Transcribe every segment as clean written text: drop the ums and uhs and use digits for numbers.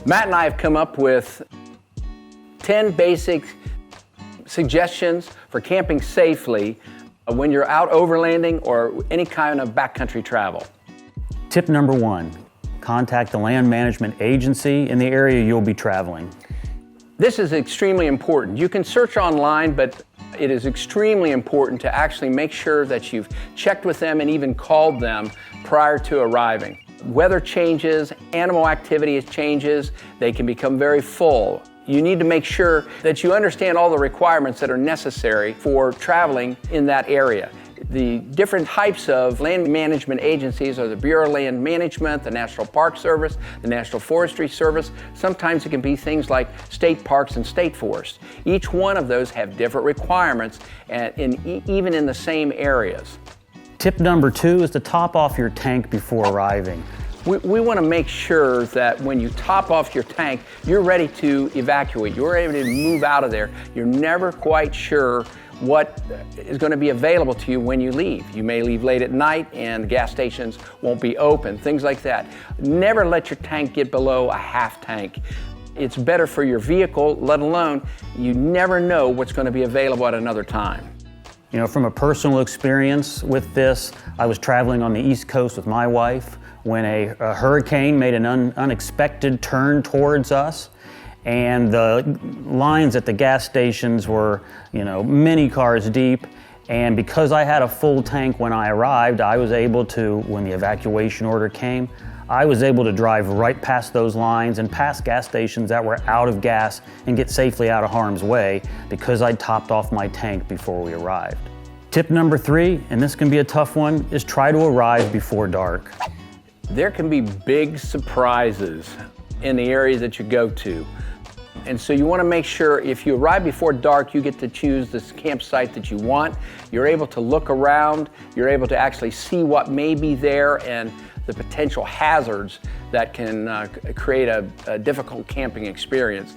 Matt and I have come up with 10 basic suggestions for camping safely when you're out overlanding or any kind of backcountry travel. Tip number 1, contact the land management agency in the area you'll be traveling. This is extremely important. You can search online, but it is extremely important to actually make sure that you've checked with them and even called them prior to arriving. Weather changes, animal activity changes, they can become very full. You need to make sure that you understand all the requirements that are necessary for traveling in that area. The different types of land management agencies are the Bureau of Land Management, the National Park Service, the National Forestry Service. Sometimes it can be things like state parks and state forests. Each one of those have different requirements, even in the same areas. Tip number 2 is to top off your tank before arriving. We want to make sure that when you top off your tank, you're ready to evacuate. You're ready to move out of there. You're never quite sure what is going to be available to you when you leave. You may leave late at night and the gas stations won't be open, things like that. Never let your tank get below a half tank. It's better for your vehicle, let alone you never know what's going to be available at another time. You know, from a personal experience with this, I was traveling on the East Coast with my wife when a hurricane made an unexpected turn towards us, and the lines at the gas stations were, many cars deep. And because I had a full tank when I arrived, I was able to, when the evacuation order came, I was able to drive right past those lines and past gas stations that were out of gas and get safely out of harm's way because I topped off my tank before we arrived. Tip number 3, and this can be a tough one, is try to arrive before dark. There can be big surprises in the areas that you go to. And so you want to make sure if you arrive before dark, you get to choose this campsite that you want. You're able to look around, you're able to actually see what may be there and the potential hazards that can create a difficult camping experience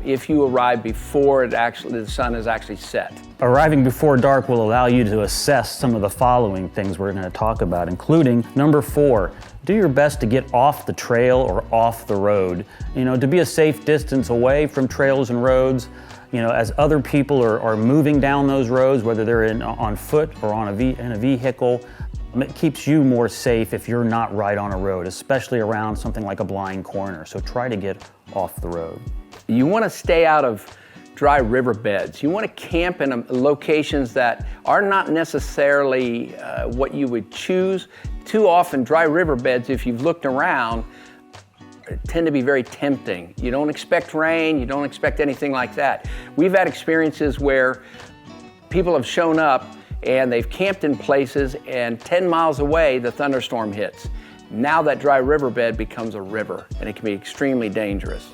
if you arrive before the sun is actually set. Arriving before dark will allow you to assess some of the following things we're going to talk about, including number 4, do your best to get off the trail or off the road. To be a safe distance away from trails and roads, as other people are moving down those roads, whether they're on foot or in a vehicle, it keeps you more safe if you're not right on a road, especially around something like a blind corner. So try to get off the road. You want to stay out of dry riverbeds. You want to camp in locations that are not necessarily what you would choose. Too often, dry riverbeds, if you've looked around, tend to be very tempting. You don't expect rain, you don't expect anything like that. We've had experiences where people have shown up and they've camped in places, and 10 miles away, the thunderstorm hits. Now that dry riverbed becomes a river, and it can be extremely dangerous.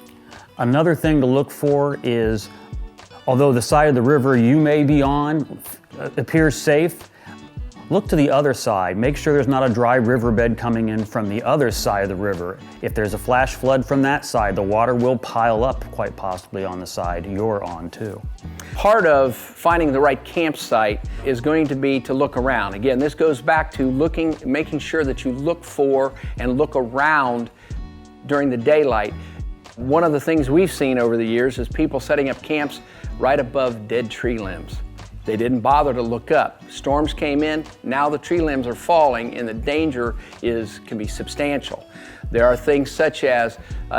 Another thing to look for is, although the side of the river you may be on appears safe, look to the other side. Make sure there's not a dry riverbed coming in from the other side of the river. If there's a flash flood from that side, the water will pile up quite possibly on the side you're on too. Part of finding the right campsite is going to be to look around. Again, this goes back to making sure that you look for and look around during the daylight. One of the things we've seen over the years is people setting up camps right above dead tree limbs. They didn't bother to look up. Storms came in, now the tree limbs are falling and the danger can be substantial. There are things such as,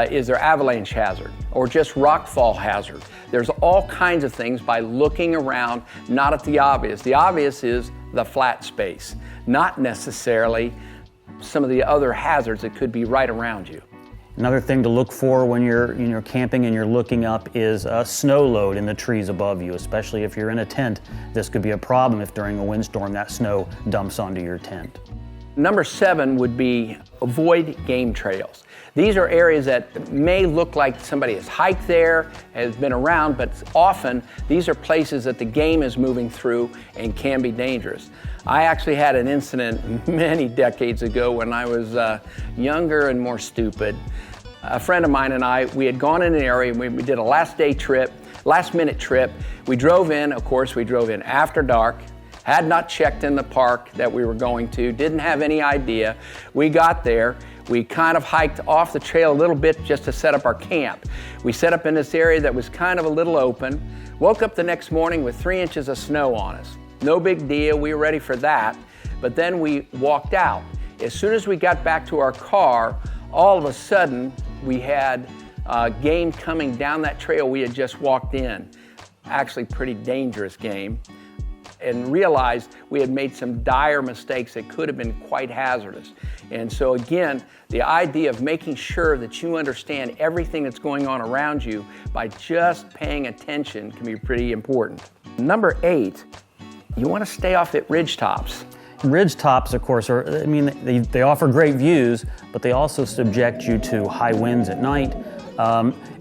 is there avalanche hazard or just rockfall hazard? There's all kinds of things by looking around, not at the obvious. The obvious is the flat space, not necessarily some of the other hazards that could be right around you. Another thing to look for when you're camping and you're looking up is a snow load in the trees above you, especially if you're in a tent. This could be a problem if during a windstorm that snow dumps onto your tent. Number 7 would be avoid game trails. These are areas that may look like somebody has hiked there, has been around, but often these are places that the game is moving through and can be dangerous. I actually had an incident many decades ago when I was younger and more stupid. A friend of mine and I, we had gone in an area, we did a last minute trip. We drove in after dark, had not checked in the park that we were going to, didn't have any idea. We got there, We kind of hiked off the trail a little bit just to set up our camp. We set up in this area that was kind of a little open. Woke up the next morning with 3 inches of snow on us. No big deal, we were ready for that. But then we walked out. As soon as we got back to our car, all of a sudden we had game coming down that trail we had just walked in. Actually pretty dangerous game. And realized we had made some dire mistakes that could have been quite hazardous. And so again, the idea of making sure that you understand everything that's going on around you by just paying attention can be pretty important. Number 8, you want to stay off at ridge tops. Ridge tops, of course, they offer great views, but they also subject you to high winds at night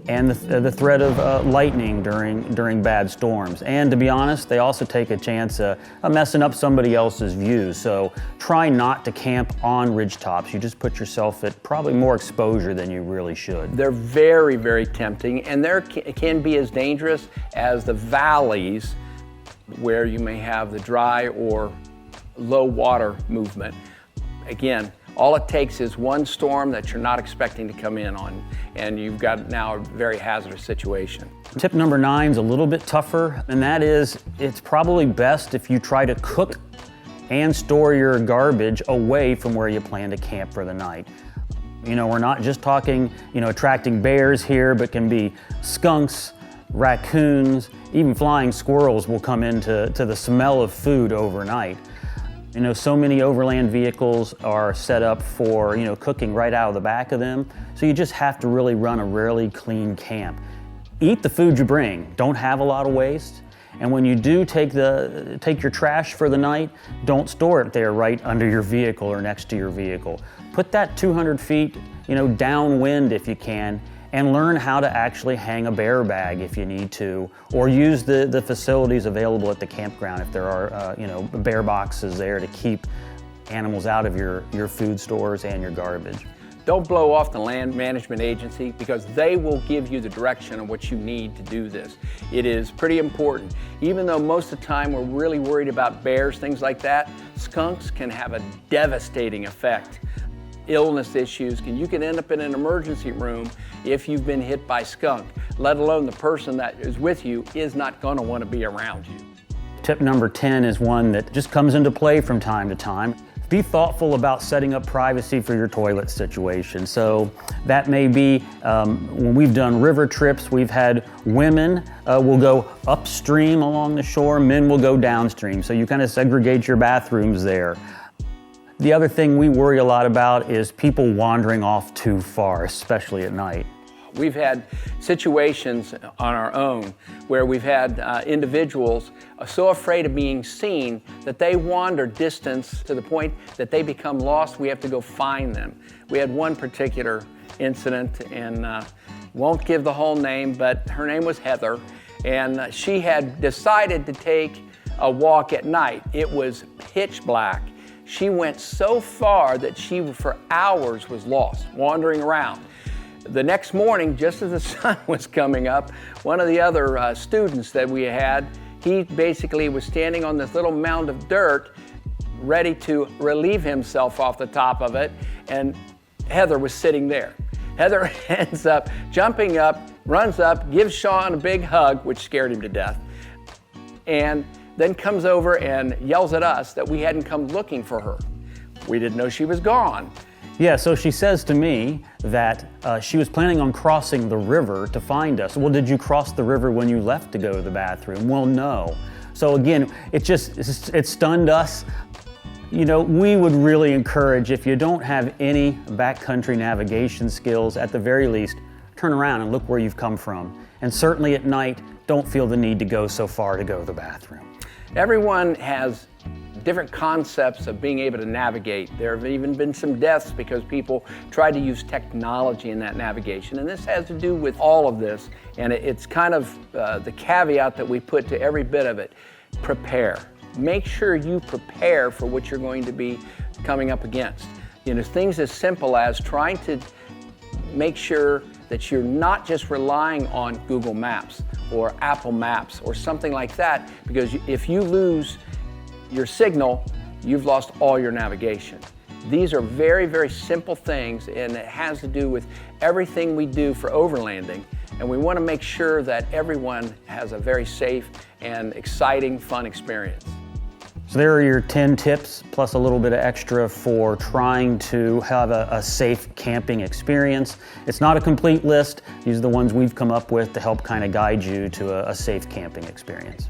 and the threat of lightning during bad storms. And to be honest, they also take a chance of messing up somebody else's views. So try not to camp on ridge tops. You just put yourself at probably more exposure than you really should. They're very, very tempting, and it can be as dangerous as the valleys where you may have the dry or low water movement. Again, all it takes is one storm that you're not expecting to come in on, and you've got now a very hazardous situation. Tip number 9 is a little bit tougher, and that is it's probably best if you try to cook and store your garbage away from where you plan to camp for the night. You know, we're not just talking, attracting bears here, but can be skunks, raccoons, even flying squirrels will come into the smell of food overnight. So many overland vehicles are set up for, cooking right out of the back of them. So you just have to really run a really clean camp. Eat the food you bring. Don't have a lot of waste. And when you do take your trash for the night, don't store it there right under your vehicle or next to your vehicle. Put that 200 feet, downwind if you can, and learn how to actually hang a bear bag if you need to, or use the facilities available at the campground if there are bear boxes there to keep animals out of your food stores and your garbage. Don't blow off the land management agency, because they will give you the direction of what you need to do this. It is pretty important. Even though most of the time we're really worried about bears, things like that, skunks can have a devastating effect. Illness issues, you can end up in an emergency room if you've been hit by skunk, let alone the person that is with you is not going to want to be around you. Tip number 10 is one that just comes into play from time to time. Be thoughtful about setting up privacy for your toilet situation. So that may be, when we've done river trips, we've had women will go upstream along the shore, men will go downstream. So you kind of segregate your bathrooms there. The other thing we worry a lot about is people wandering off too far, especially at night. We've had situations on our own where we've had individuals so afraid of being seen that they wander distance to the point that they become lost. We have to go find them. We had one particular incident, and won't give the whole name, but her name was Heather, and she had decided to take a walk at night. It was pitch black. She went so far that she, for hours, was lost, wandering around. The next morning, just as the sun was coming up, one of the other students that we had, he basically was standing on this little mound of dirt, ready to relieve himself off the top of it, and Heather was sitting there. Heather ends up jumping up, runs up, gives Sean a big hug, which scared him to death, and then comes over and yells at us that we hadn't come looking for her. We didn't know she was gone. Yeah, so she says to me that she was planning on crossing the river to find us. Well, did you cross the river when you left to go to the bathroom? Well, no. So again, it stunned us. We would really encourage, if you don't have any backcountry navigation skills, at the very least, turn around and look where you've come from. And certainly at night, don't feel the need to go so far to go to the bathroom. Everyone has different concepts of being able to navigate. There have even been some deaths because people tried to use technology in that navigation, and this has to do with all of this, and it's kind of the caveat that we put to every bit of it. Prepare. Make sure you prepare for what you're going to be coming up against. Things as simple as trying to make sure that you're not just relying on Google Maps or Apple Maps or something like that, because if you lose your signal, you've lost all your navigation. These are very, very simple things, and it has to do with everything we do for overlanding. And we want to make sure that everyone has a very safe and exciting, fun experience. So there are your 10 tips, plus a little bit of extra for trying to have a safe camping experience. It's not a complete list. These are the ones we've come up with to help kind of guide you to a safe camping experience.